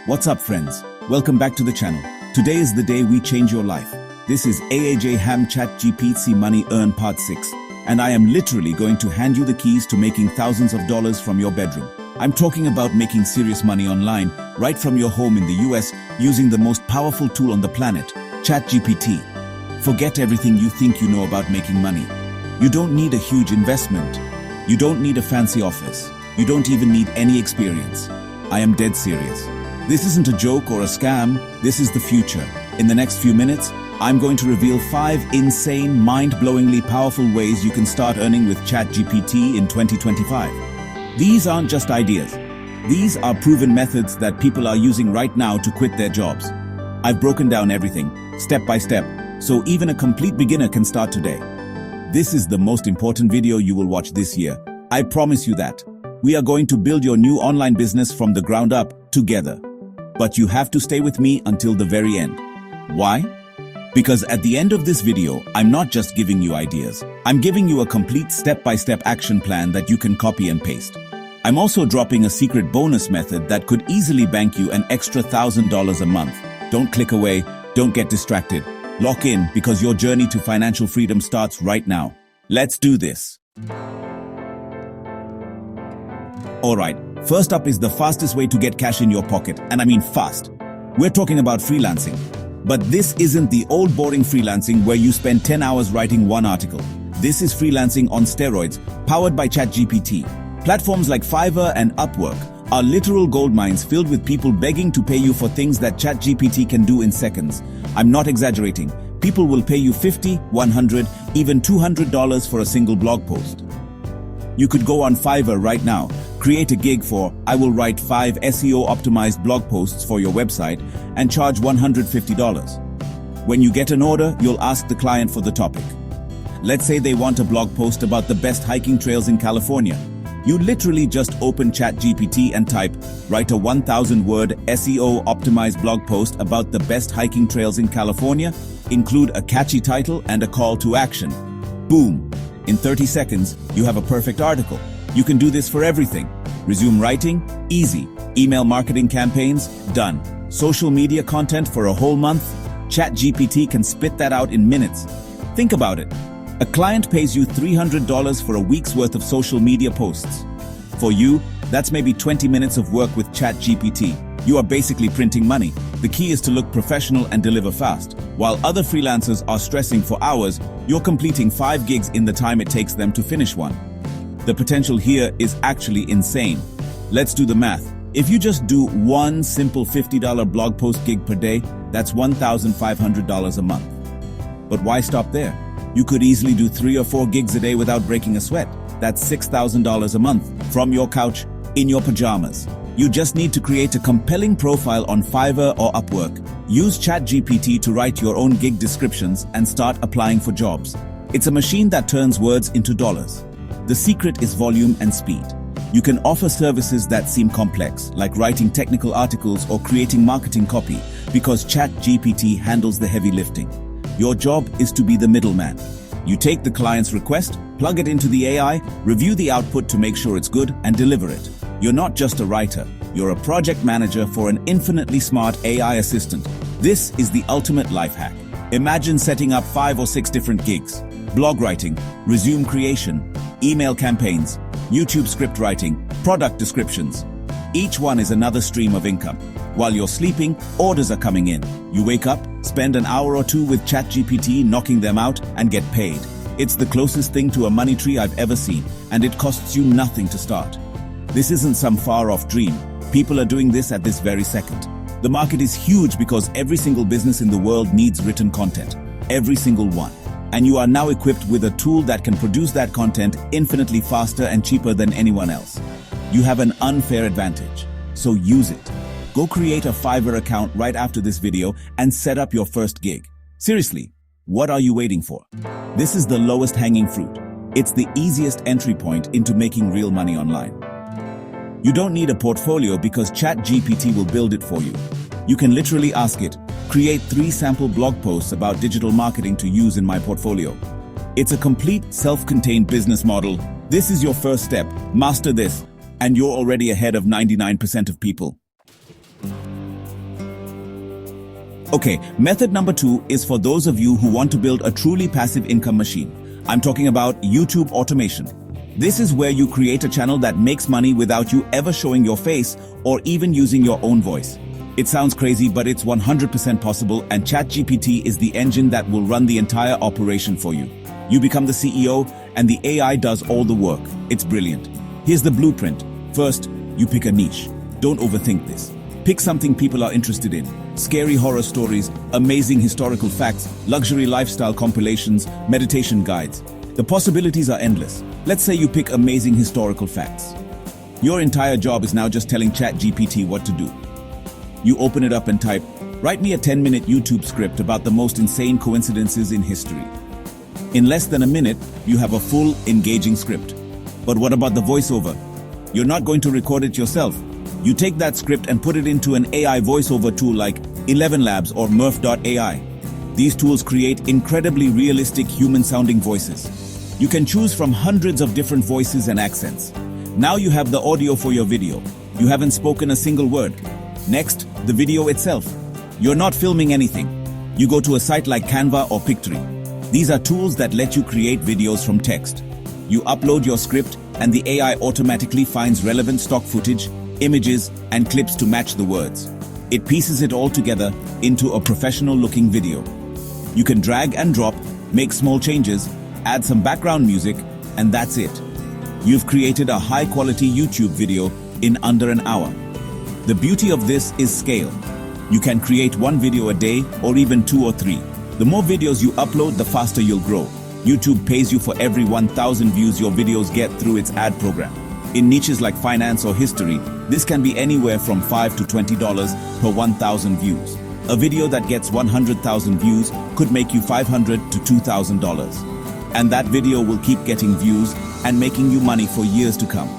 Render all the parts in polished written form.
What's up, friends? Welcome back to the channel. Today is the day we change your life. This is AAJ Ham ChatGPT Money Earn Part 6, and I am literally going to hand you the keys to making thousands of dollars from your bedroom. I'm talking about making serious money online, right from your home in the US, using the most powerful tool on the planet, ChatGPT. Forget everything you think you know about making money. You don't need a huge investment. You don't need a fancy office. You don't even need any experience. I am dead serious. This isn't a joke or a scam, this is the future. In the next few minutes, I'm going to reveal 5 insane, mind-blowingly powerful ways you can start earning with ChatGPT in 2025. These aren't just ideas. These are proven methods that people are using right now to quit their jobs. I've broken down everything, step by step, so even a complete beginner can start today. This is the most important video you will watch this year. I promise you that. We are going to build your new online business from the ground up together. But you have to stay with me until the very end. Why? Because at the end of this video, I'm not just giving you ideas. I'm giving you a complete step-by-step action plan that you can copy and paste. I'm also dropping a secret bonus method that could easily bank you an extra $1,000 a month. Don't click away, don't get distracted. Lock in, because your journey to financial freedom starts right now. Let's do this. Alright, first up is the fastest way to get cash in your pocket, and I mean fast. We're talking about freelancing. But this isn't the old boring freelancing where you spend 10 hours writing one article. This is freelancing on steroids, powered by ChatGPT. Platforms like Fiverr and Upwork are literal goldmines filled with people begging to pay you for things that ChatGPT can do in seconds. I'm not exaggerating. People will pay you $50, $100, even $200 for a single blog post. You could go on Fiverr right now, create a gig for, I will write 5 SEO-optimized blog posts for your website, and charge $150. When you get an order, you'll ask the client for the topic. Let's say they want a blog post about the best hiking trails in California. You literally just open ChatGPT and type, write a 1,000-word SEO-optimized blog post about the best hiking trails in California, include a catchy title and a call to action. Boom! In 30 seconds, you have a perfect article. You can do this for everything. Resume writing? Easy. Email marketing campaigns? Done. Social media content for a whole month? ChatGPT can spit that out in minutes. Think about it. A client pays you $300 for a week's worth of social media posts. For you, that's maybe 20 minutes of work with ChatGPT. You are basically printing money. The key is to look professional and deliver fast. While other freelancers are stressing for hours, you're completing 5 gigs in the time it takes them to finish one. The potential here is actually insane. Let's do the math. If you just do one simple $50 blog post gig per day, that's $1,500 a month. But why stop there? You could easily do 3 or 4 gigs a day without breaking a sweat. That's $6,000 a month from your couch, in your pajamas. You just need to create a compelling profile on Fiverr or Upwork. Use ChatGPT to write your own gig descriptions and start applying for jobs. It's a machine that turns words into dollars. The secret is volume and speed. You can offer services that seem complex, like writing technical articles or creating marketing copy, because ChatGPT handles the heavy lifting. Your job is to be the middleman. You take the client's request, plug it into the AI, review the output to make sure it's good, and deliver it. You're not just a writer, you're a project manager for an infinitely smart AI assistant. This is the ultimate life hack. Imagine setting up 5 or 6 different gigs. Blog writing, resume creation, email campaigns, YouTube script writing, product descriptions. Each one is another stream of income. While you're sleeping, orders are coming in. You wake up, spend an hour or 2 with ChatGPT knocking them out, and get paid. It's the closest thing to a money tree I've ever seen, and it costs you nothing to start. This isn't some far-off dream. People are doing this at this very second. The market is huge because every single business in the world needs written content. Every single one. And you are now equipped with a tool that can produce that content infinitely faster and cheaper than anyone else. You have an unfair advantage, so use it. Go create a Fiverr account right after this video and set up your first gig. Seriously, what are you waiting for? This is the lowest hanging fruit. It's the easiest entry point into making real money online. You don't need a portfolio because ChatGPT will build it for you. You can literally ask it, create 3 sample blog posts about digital marketing to use in my portfolio. It's a complete self-contained business model. This is your first step. Master this, and you're already ahead of 99% of people. Okay, method number 2 is for those of you who want to build a truly passive income machine. I'm talking about YouTube automation. This is where you create a channel that makes money without you ever showing your face or even using your own voice. It sounds crazy, but it's 100% possible, and ChatGPT is the engine that will run the entire operation for you. You become the CEO, and the AI does all the work. It's brilliant. Here's the blueprint. First, you pick a niche. Don't overthink this. Pick something people are interested in. Scary horror stories, amazing historical facts, luxury lifestyle compilations, meditation guides. The possibilities are endless. Let's say you pick amazing historical facts. Your entire job is now just telling ChatGPT what to do. You open it up and type, "Write me a 10-minute YouTube script about the most insane coincidences in history." In less than a minute, you have a full, engaging script. But what about the voiceover? You're not going to record it yourself. You take that script and put it into an AI voiceover tool like 11 Labs or Murph.ai. These tools create incredibly realistic human-sounding voices. You can choose from hundreds of different voices and accents. Now you have the audio for your video. You haven't spoken a single word. Next, the video itself. You're not filming anything. You go to a site like Canva or Pictory. These are tools that let you create videos from text. You upload your script and the AI automatically finds relevant stock footage, images, and clips to match the words. It pieces it all together into a professional-looking video. You can drag and drop, make small changes, add some background music, and that's it. You've created a high-quality YouTube video in under an hour. The beauty of this is scale. You can create one video a day or even 2 or 3. The more videos you upload, the faster you'll grow. YouTube pays you for every 1,000 views your videos get through its ad program. In niches like finance or history, this can be anywhere from $5 to $20 per 1,000 views. A video that gets 100,000 views could make you $500 to $2,000. And that video will keep getting views and making you money for years to come.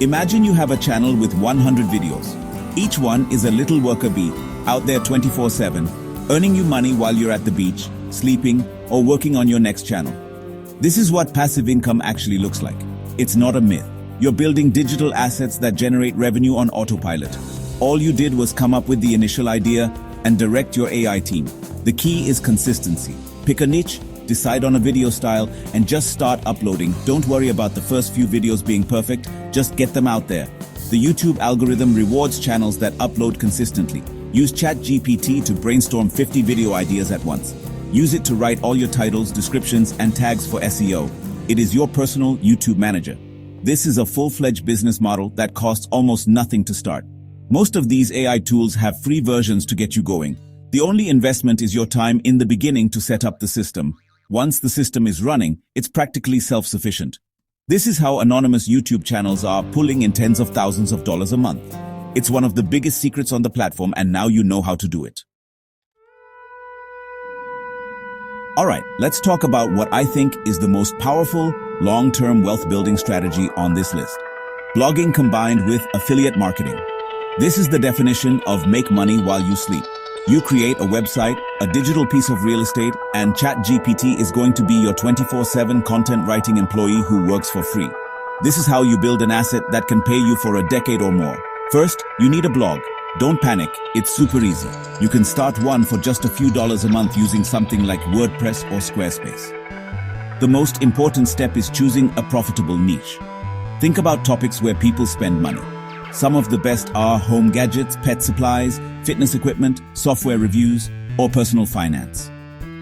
Imagine you have a channel with 100 videos. Each one is a little worker bee out there 24/7, earning you money while you're at the beach, sleeping, or working on your next channel. This is what passive income actually looks like. It's not a myth. You're building digital assets that generate revenue on autopilot. All you did was come up with the initial idea and direct your AI team. The key is consistency. Pick a niche, decide on a video style, and just start uploading. Don't worry about the first few videos being perfect, just get them out there. The YouTube algorithm rewards channels that upload consistently. Use ChatGPT to brainstorm 50 video ideas at once. Use it to write all your titles, descriptions, and tags for SEO. It is your personal YouTube manager. This is a full-fledged business model that costs almost nothing to start. Most of these AI tools have free versions to get you going. The only investment is your time in the beginning to set up the system. Once the system is running, it's practically self-sufficient. This is how anonymous YouTube channels are pulling in tens of thousands of dollars a month. It's one of the biggest secrets on the platform, and now you know how to do it. Alright, let's talk about what I think is the most powerful, long-term wealth-building strategy on this list. Blogging combined with affiliate marketing. This is the definition of make money while you sleep. You create a website, a digital piece of real estate, and ChatGPT is going to be your 24/7 content writing employee who works for free. This is how you build an asset that can pay you for a decade or more. First, you need a blog. Don't panic, it's super easy. You can start one for just a few dollars a month using something like WordPress or Squarespace. The most important step is choosing a profitable niche. Think about topics where people spend money. Some of the best are home gadgets, pet supplies, fitness equipment, software reviews, or personal finance.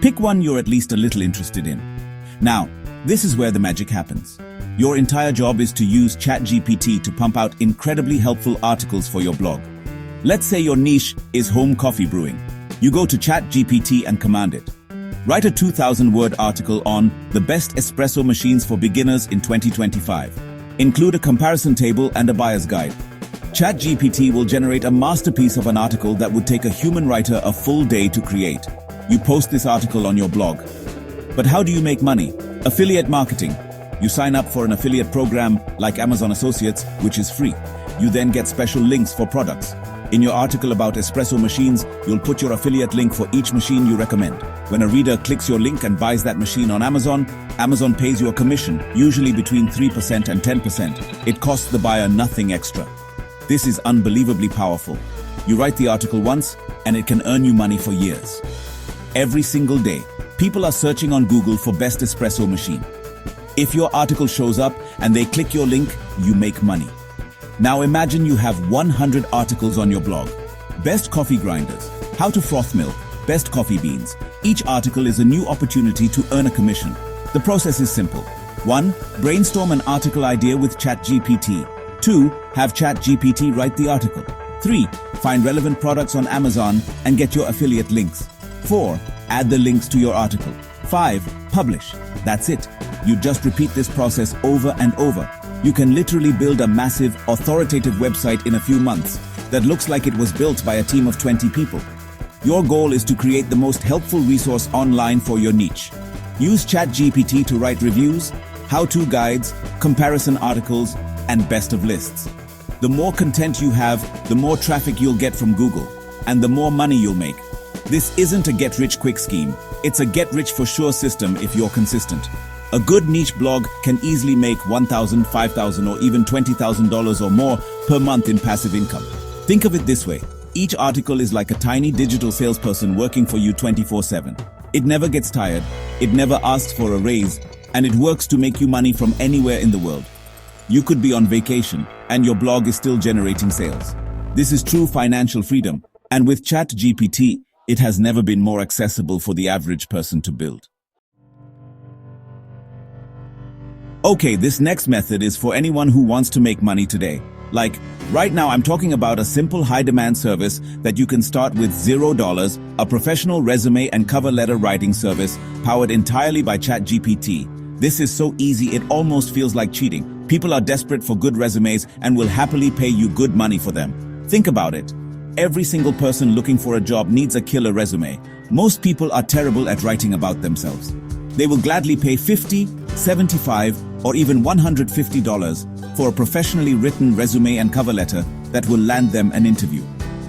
Pick one you're at least a little interested in. Now, this is where the magic happens. Your entire job is to use ChatGPT to pump out incredibly helpful articles for your blog. Let's say your niche is home coffee brewing. You go to ChatGPT and command it. Write a 2,000-word article on the best espresso machines for beginners in 2025. Include a comparison table and a buyer's guide. ChatGPT will generate a masterpiece of an article that would take a human writer a full day to create. You post this article on your blog. But how do you make money? Affiliate marketing. You sign up for an affiliate program like Amazon Associates, which is free. You then get special links for products. In your article about espresso machines, you'll put your affiliate link for each machine you recommend. When a reader clicks your link and buys that machine on Amazon, Amazon pays you a commission, usually between 3% and 10%. It costs the buyer nothing extra. This is unbelievably powerful. You write the article once, and it can earn you money for years. Every single day, people are searching on Google for best espresso machine. If your article shows up and they click your link, you make money. Now imagine you have 100 articles on your blog. Best coffee grinders, how to froth milk, best coffee beans. Each article is a new opportunity to earn a commission. The process is simple. 1. Brainstorm an article idea with ChatGPT. 2. Have ChatGPT write the article. 3. Find relevant products on Amazon and get your affiliate links. 4. Add the links to your article. 5. Publish. That's it. You just repeat this process over and over. You can literally build a massive, authoritative website in a few months that looks like it was built by a team of 20 people. Your goal is to create the most helpful resource online for your niche. Use ChatGPT to write reviews, how-to guides, comparison articles, and best of lists. The more content you have, the more traffic you'll get from Google, and the more money you'll make. This isn't a get-rich-quick scheme. It's a get-rich-for-sure system if you're consistent. A good niche blog can easily make $1,000, $5,000, or even $20,000 or more per month in passive income. Think of it this way. Each article is like a tiny digital salesperson working for you 24/7. It never gets tired, it never asks for a raise, and it works to make you money from anywhere in the world. You could be on vacation, and your blog is still generating sales. This is true financial freedom, and with ChatGPT, it has never been more accessible for the average person to build. Okay, this next method is for anyone who wants to make money today. Like, right now I'm talking about a simple high-demand service that you can start with $0, a professional resume and cover letter writing service powered entirely by ChatGPT. This is so easy it almost feels like cheating. People are desperate for good resumes and will happily pay you good money for them. Think about it. Every single person looking for a job needs a killer resume. Most people are terrible at writing about themselves. They will gladly pay $50, $75, or even $150 for a professionally written resume and cover letter that will land them an interview.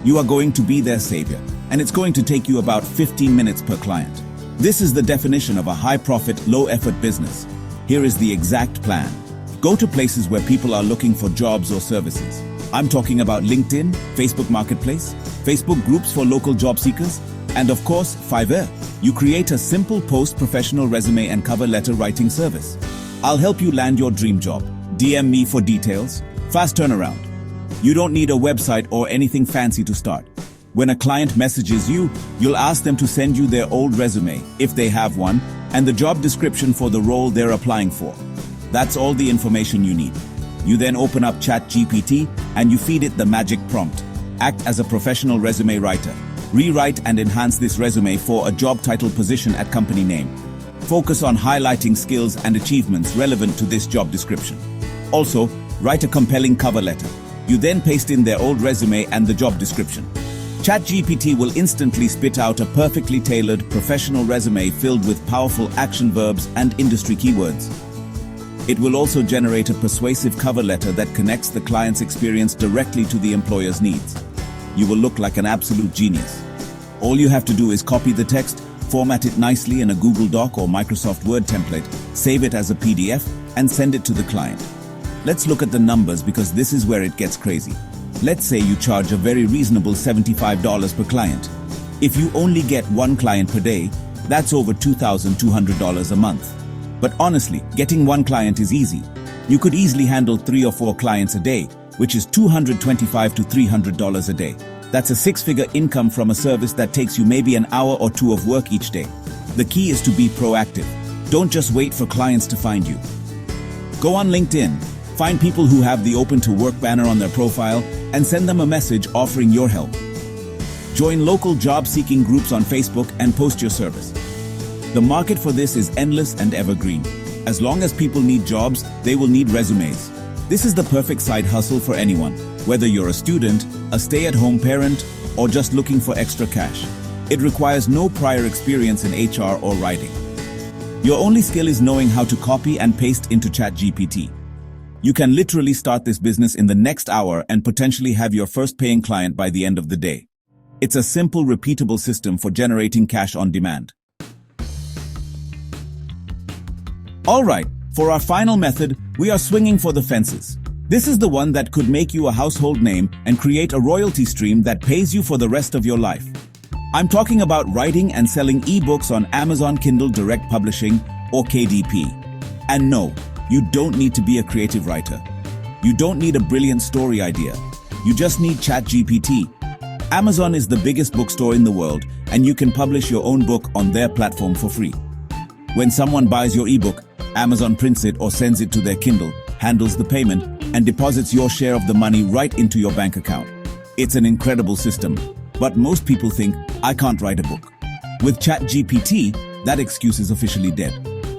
You are going to be their savior, and it's going to take you about 15 minutes per client. This is the definition of a high-profit, low-effort business. Here is the exact plan. Go to places where people are looking for jobs or services. I'm talking about LinkedIn, Facebook Marketplace, Facebook groups for local job seekers, and of course, Fiverr. You create a simple post-professional resume and cover letter writing service. I'll help you land your dream job. DM me for details. Fast turnaround. You don't need a website or anything fancy to start. When a client messages you, you'll ask them to send you their old resume, if they have one, and the job description for the role they're applying for. That's all the information you need. You then open up ChatGPT and you feed it the magic prompt. Act as a professional resume writer. Rewrite and enhance this resume for a job title, position, at company name. Focus on highlighting skills and achievements relevant to this job description. Also, write a compelling cover letter. You then paste in their old resume and the job description. ChatGPT will instantly spit out a perfectly tailored professional resume filled with powerful action verbs and industry keywords. It will also generate a persuasive cover letter that connects the client's experience directly to the employer's needs. You will look like an absolute genius. All you have to do is copy the text, format it nicely in a Google Doc or Microsoft Word template, save it as a PDF, and send it to the client. Let's look at the numbers because this is where it gets crazy. Let's say you charge a very reasonable $75 per client. If you only get one client per day, that's over $2,200 a month. But honestly, getting one client is easy. You could easily handle 3 or 4 clients a day, which is $225 to $300 a day. That's a 6-figure income from a service that takes you maybe an hour or 2 of work each day. The key is to be proactive. Don't just wait for clients to find you. Go on LinkedIn, find people who have the open to work banner on their profile, and send them a message offering your help. Join local job-seeking groups on Facebook and post your service. The market for this is endless and evergreen. As long as people need jobs, they will need resumes. This is the perfect side hustle for anyone, whether you're a student, a stay-at-home parent, or just looking for extra cash. It requires no prior experience in HR or writing. Your only skill is knowing how to copy and paste into ChatGPT. You can literally start this business in the next hour and potentially have your first paying client by the end of the day. It's a simple, repeatable system for generating cash on demand. All right, for our final method, we are swinging for the fences. This is the one that could make you a household name and create a royalty stream that pays you for the rest of your life. I'm talking about writing and selling ebooks on Amazon Kindle Direct Publishing, or KDP. And no, you don't need to be a creative writer. You don't need a brilliant story idea. You just need ChatGPT. Amazon is the biggest bookstore in the world, and you can publish your own book on their platform for free. When someone buys your ebook, Amazon prints it or sends it to their Kindle, handles the payment, and deposits your share of the money right into your bank account. It's an incredible system, but most people think, I can't write a book. With ChatGPT, that excuse is officially dead.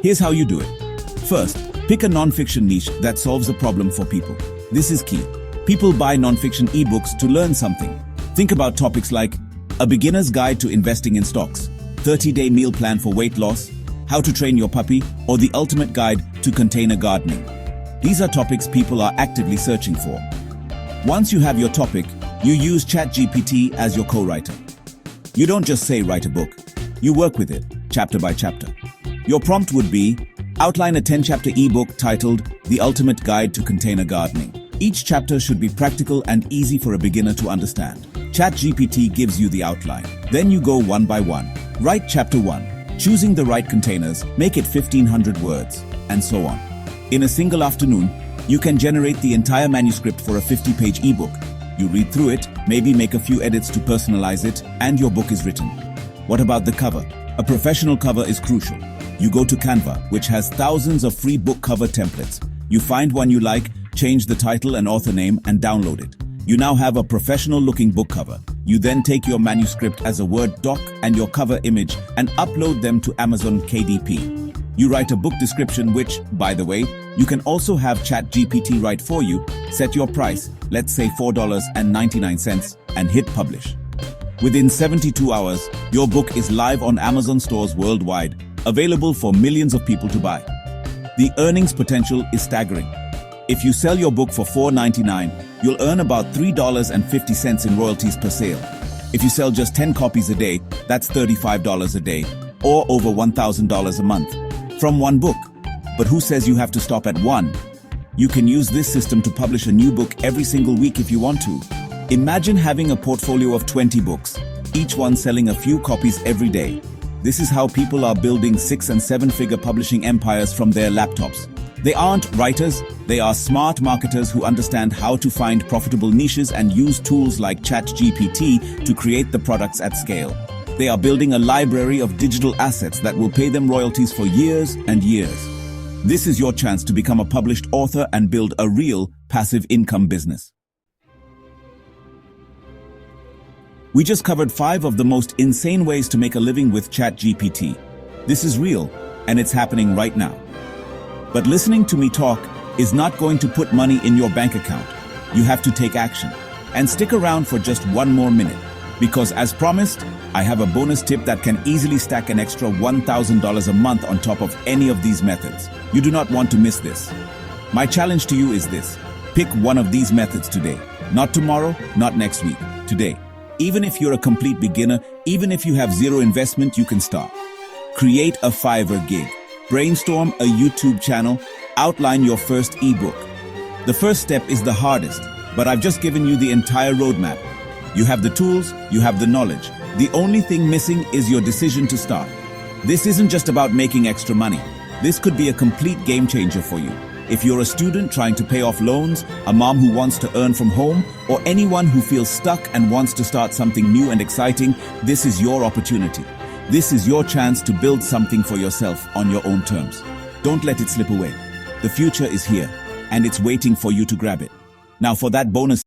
Here's how you do it. First, pick a non-fiction niche that solves a problem for people. This is key. People buy non-fiction ebooks to learn something. Think about topics like a beginner's guide to investing in stocks, 30-day meal plan for weight loss, how to train your puppy, or the ultimate guide to container gardening. These are topics people are actively searching for. Once you have your topic, you use ChatGPT as your co-writer. You don't just say write a book, you work with it, chapter by chapter. Your prompt would be, outline a 10-chapter ebook titled The Ultimate Guide to Container Gardening. Each chapter should be practical and easy for a beginner to understand. ChatGPT gives you the outline. Then you go one by one. Write chapter 1. Choosing the right containers, make it 1,500 words, and so on. In a single afternoon, you can generate the entire manuscript for a 50-page ebook. You read through it, maybe make a few edits to personalize it, and your book is written. What about the cover? A professional cover is crucial. You go to Canva, which has thousands of free book cover templates. You find one you like, change the title and author name, and download it. You now have a professional-looking book cover. You then take your manuscript as a Word doc and your cover image and upload them to Amazon KDP. You write a book description which, by the way, you can also have ChatGPT write for you, set your price, let's say $4.99, and hit publish. Within 72 hours, your book is live on Amazon stores worldwide, available for millions of people to buy. The earnings potential is staggering. If you sell your book for $4.99, you'll earn about $3.50 in royalties per sale. If you sell just 10 copies a day, that's $35 a day, or over $1,000 a month, from one book. But who says you have to stop at one? You can use this system to publish a new book every single week if you want to. Imagine having a portfolio of 20 books, each one selling a few copies every day. This is how people are building 6- and 7-figure publishing empires from their laptops. They aren't writers, they are smart marketers who understand how to find profitable niches and use tools like ChatGPT to create the products at scale. They are building a library of digital assets that will pay them royalties for years and years. This is your chance to become a published author and build a real passive income business. We just covered 5 of the most insane ways to make a living with ChatGPT. This is real, and it's happening right now. But listening to me talk is not going to put money in your bank account. You have to take action. And stick around for just one more minute, because as promised, I have a bonus tip that can easily stack an extra $1,000 a month on top of any of these methods. You do not want to miss this. My challenge to you is this. Pick one of these methods today. Not tomorrow, not next week. Today. Even if you're a complete beginner, even if you have zero investment, you can start. Create a Fiverr gig. Brainstorm a YouTube channel. Outline your first ebook. The first step is the hardest, but I've just given you the entire roadmap. You have the tools, you have the knowledge. The only thing missing is your decision to start. This isn't just about making extra money. This could be a complete game changer for you. If you're a student trying to pay off loans, a mom who wants to earn from home, or anyone who feels stuck and wants to start something new and exciting, this is your opportunity. This is your chance to build something for yourself on your own terms. Don't let it slip away. The future is here, and it's waiting for you to grab it. Now for that bonus